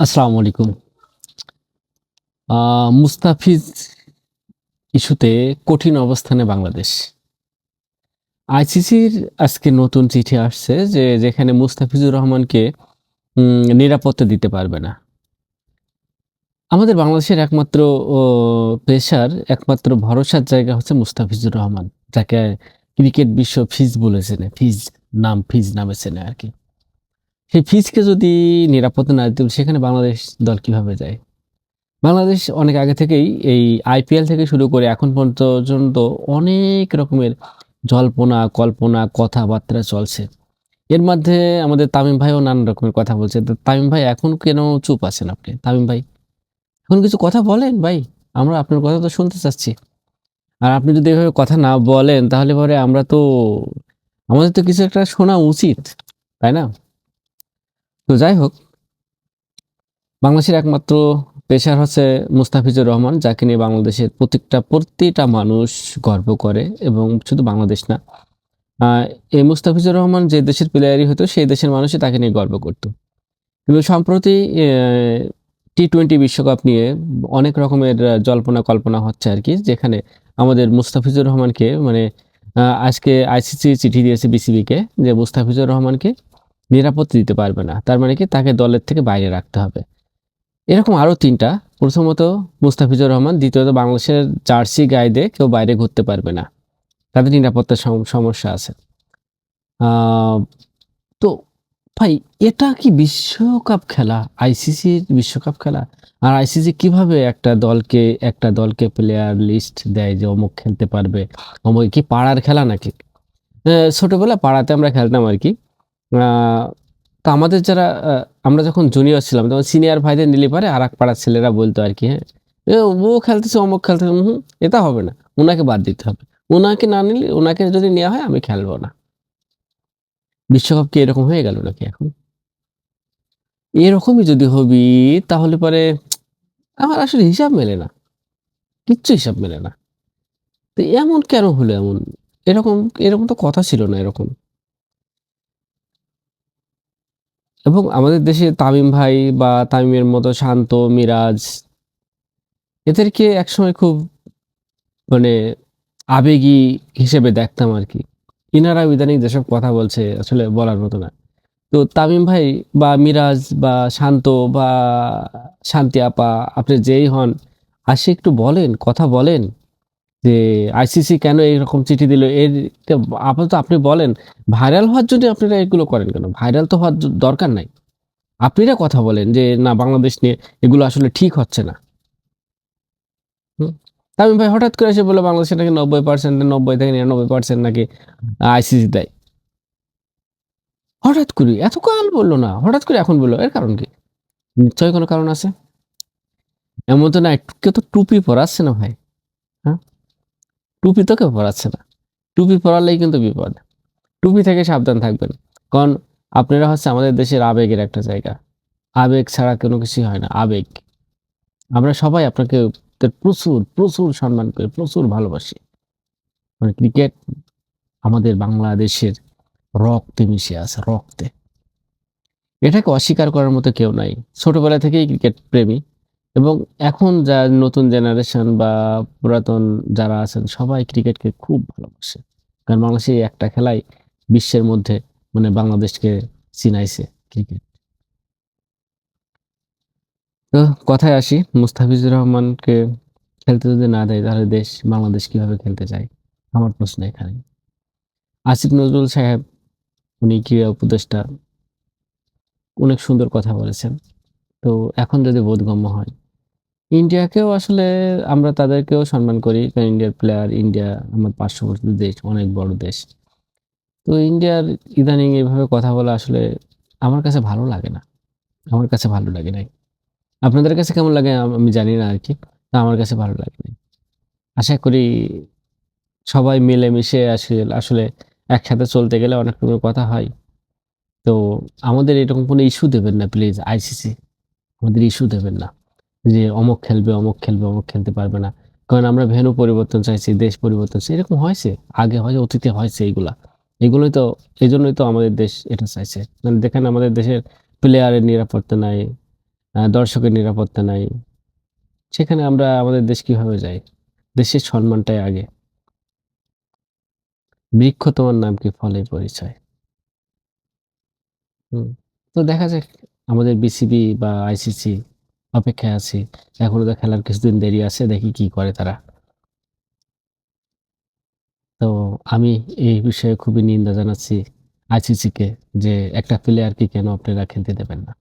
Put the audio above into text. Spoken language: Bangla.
আসসালামু আলাইকুম। মুস্তাফিজ ইস্যুতে কঠিন অবস্থানে বাংলাদেশ। আইসিসির আজকে নতুন চিঠি আসছে যেখানে মুস্তাফিজুর রহমানকে নিরাপত্তা দিতে পারবে না। আমাদের বাংলাদেশের একমাত্র ও পেসার, একমাত্র ভরসার জায়গা হচ্ছে মুস্তাফিজুর রহমান, যাকে ক্রিকেট বিশ্ব ফিজ বলে চেনে। ফিজ নামে চেনে আরকি। সেই ফিজকে যদি নিরাপত্তা না দিতে, সেখানে বাংলাদেশ দল কিভাবে যায়? বাংলাদেশ অনেক আগে থেকেই এই আইপিএল থেকে শুরু করে এখন পর্যন্ত অনেক রকমের জল্পনা, কল্পনা, কথাবার্তা চলছে। এর মধ্যে আমাদের তামিম ভাইও নানান রকমের কথা বলছে। তো তামিম ভাই এখন কেন চুপ আছেন আপনি? তামিম ভাই, এখন কিছু কথা বলেন ভাই। আমরা আপনার কথা তো শুনতে চাচ্ছি। আর আপনি যদি এভাবে কথা না বলেন তাহলে পরে আমাদের তো কিছু একটা শোনা উচিত, তাই না? তো যাই হোক, বাংলাদেশের একমাত্র পেসার হচ্ছে মুস্তাফিজুর রহমান, যাকে নিয়ে বাংলাদেশের প্রতিটা মানুষ গর্ব করে, এবং শুধু বাংলাদেশ না, আহ, এই মুস্তাফিজুর রহমান যে দেশের প্লেয়ারই হতো সেই দেশের মানুষই তাকে নিয়ে গর্ব করত। কিন্তু সম্প্রতি টি-20 বিশ্বকাপ নিয়ে অনেক রকমের জল্পনা কল্পনা হচ্ছে আর কি, যেখানে আমাদের মুস্তাফিজুর রহমানকে আজকে আইসিসি চিঠি দিয়েছে বিসিবিকে, যে মুস্তাফিজুর রহমানকে নিরাপত্তা দিতে পারবে না। তার মানে কি, তাকে দলের থেকে বাইরে রাখতে হবে। এরকম আরো ৩ টা। প্রথমত মুস্তাফিজুর রহমান, দ্বিতীয়ত বাংলাদেশের জার্সি গায়ে দিয়ে কেউ বাইরে ঘুরতে পারবে না। তাদের নিরাপত্তার সমস্যা আছে। আ তো ভাই, এটা কি বিশ্বকাপ খেলা? আইসিসির বিশ্বকাপ খেলা? আর আইসিসি কিভাবে একটা দলকে প্লেয়ার লিস্ট দেয় যে অমুক খেলতে পারবে? অমুক কি পাড়ার খেলা নাকি? ছোটবেলায় পাড়াতে আমরা খেলতাম আরকি। আ তো আমাদের যারা আমরা যখন জুনিয়র ছিলাম তখন সিনিয়র ভাইদের নিলে পারে আরেক পাড়ার ছেলেরা বলতো আরকি, হ্যাঁ? ও খেলতেছে, অমুক খেলতেছে, এটা হবে না। উনাকে বাদ দিতে হবে। উনাকে না নিলে, উনাকে যদি নেয়া হয় আমি খেলবো না। বিশ্বকাপ কি এরকম হয়ে গেল নাকি এখন? এরকমই যদি হবি তাহলে পরে আমার আসলে হিসাব মেলে না। কিচ্ছু হিসাব মেলে না। তো এমন কেন হলো এমন? এরকম এরকম তো কথা ছিল না এরকম। এবং আমাদের দেশে তামিম ভাই বা তামিমের মতো শান্ত, মিরাজ, এদেরকে একসময় খুব মানে আবেগী হিসেবে দেখতাম আরকি। ইনারা ইদানিং যেসব কথা বলছে আসলে বলার মতো না। তো তামিম ভাই বা মিরাজ বা শান্ত বা শান্তি আপা, আপনি যেই হন, আসে একটু বলেন, কথা বলেন যে আইসিসি কেন এইরকম চিঠি দিল? আপাতত আপনি বলেন, ভাইরাল হওয়ার জন্য আপনারা এগুলো করেন কেন? ভাইরাল তো হওয়ার দরকার নাই। আপনারা কথা বলেন যে না, বাংলাদেশ নিয়ে এগুলো আসলে ঠিক হচ্ছে না। হুম? তামিম ভাই হঠাৎ করে এসে বলল বাংলাদেশে নাকি 90% 90 থেকে 99% নাকি আইসিসি দেয়। হঠাৎ করে এতকাল বলল না। হঠাৎ করে এখন বলল। এর কারণ কি? নিশ্চয়ই কোনো কারণ আছে। এমন তো না, কেউ তো টুপি পরাচ্ছে না ভাই। হ্যাঁ? টুপি তো কেউ পরাচ্ছে না। টুপি পরালেই কিন্তু বিপদ। টুপি থেকে সাবধান থাকবেন। কারণ আপনারা হচ্ছে আমাদের দেশের আবেগের একটা জায়গা। আবেগ ছাড়া কোনো কিছুই হয় না। আবেগ। আমরা সবাই আপনাকে প্রচুর সম্মান করি, প্রচুর ভালোবাসি। মানে ক্রিকেট আমাদের বাংলাদেশের রক্তে মিশে আছে, রক্তে। এটাকে অস্বীকার করার মতো কেউ নাই। ছোটবেলা থেকেই ক্রিকেট প্রেমী, এবং এখন যা নতুন জেনারেশন বা পুরাতন যারা আছেন সবাই ক্রিকেটকে খুব ভালোবাসে। কারণ বাংলাদেশ এই একটা খেলাই বিশ্বের মধ্যে মানে বাংলাদেশকে চিনাইছে, ক্রিকেট। তো কথায় আসি, মুস্তাফিজুর রহমানকে খেলতে যদি না দেয় তাহলে বাংলাদেশ কিভাবে খেলতে চায়? আমার প্রশ্ন এখানে। আসিফ নজরুল সাহেব, উনি ক্রীড়া উপদেষ্টা, অনেক সুন্দর কথা বলেছেন। তো এখন যদি বোধগম্য হয়, ইন্ডিয়াকেও আসলে আমরা তাদেরকেও সম্মান করি। কারণ ইন্ডিয়ার প্লেয়ার, ইন্ডিয়া আমার পার্শ্ববর্তী দেশ, অনেক বড় দেশ। তো ইন্ডিয়ার ইদানিং এভাবে কথা বলা আসলে আমার কাছে ভালো লাগে না। আমার কাছে ভালো লাগে নাই। আপনাদের কাছে কেমন লাগে আমি জানি না আরকি। তো আমার কাছে ভালো লাগে নাই। আশা করি সবাই মিলেমিশে আসলে একসাথে চলতে গেলে অনেক রকমের কথা হয়। তো আমাদের এরকম কোনো ইস্যু দেবেন না প্লিজ আইসিসি। আমাদের ইস্যু দেবেন না। যে অমুক খেলবে, অমুক খেলবে, অমুক খেলতে পারবে না। কারণ আমরা ভেন্যু পরিবর্তন চাইছি, দেশ পরিবর্তন চাইছি। এরকম হয়েছে। আগে হয়, অতীতে হয়েছে এগুলা। এগুলোই তো এজন্যই তো আমাদের দেশ এটা চাইছে। মানে দেখেন আমাদের দেশের প্লেয়ারের নিরাপত্তা নাই। দর্শকের নিরাপত্তা নাই। সেখানে আমরা আমাদের দেশ কিভাবে যাই? দেশের সম্মানটাই আগে। বৃক্ষ তোমার নাম কি ফলে পরিচয়। হুম। তো দেখা যাক আমাদের বিসিবি বা আইসিসি অপেক্ষায় আছি। এখনো তো খেলার কিছুদিন দেরি আছে। দেখি কি করে তারা। তো আমি এই বিষয়ে খুবই নিন্দা জানাচ্ছি আইসিসিকে যে একটা প্লেয়ারকে কেন আপনারা খেলতে দেবেন না।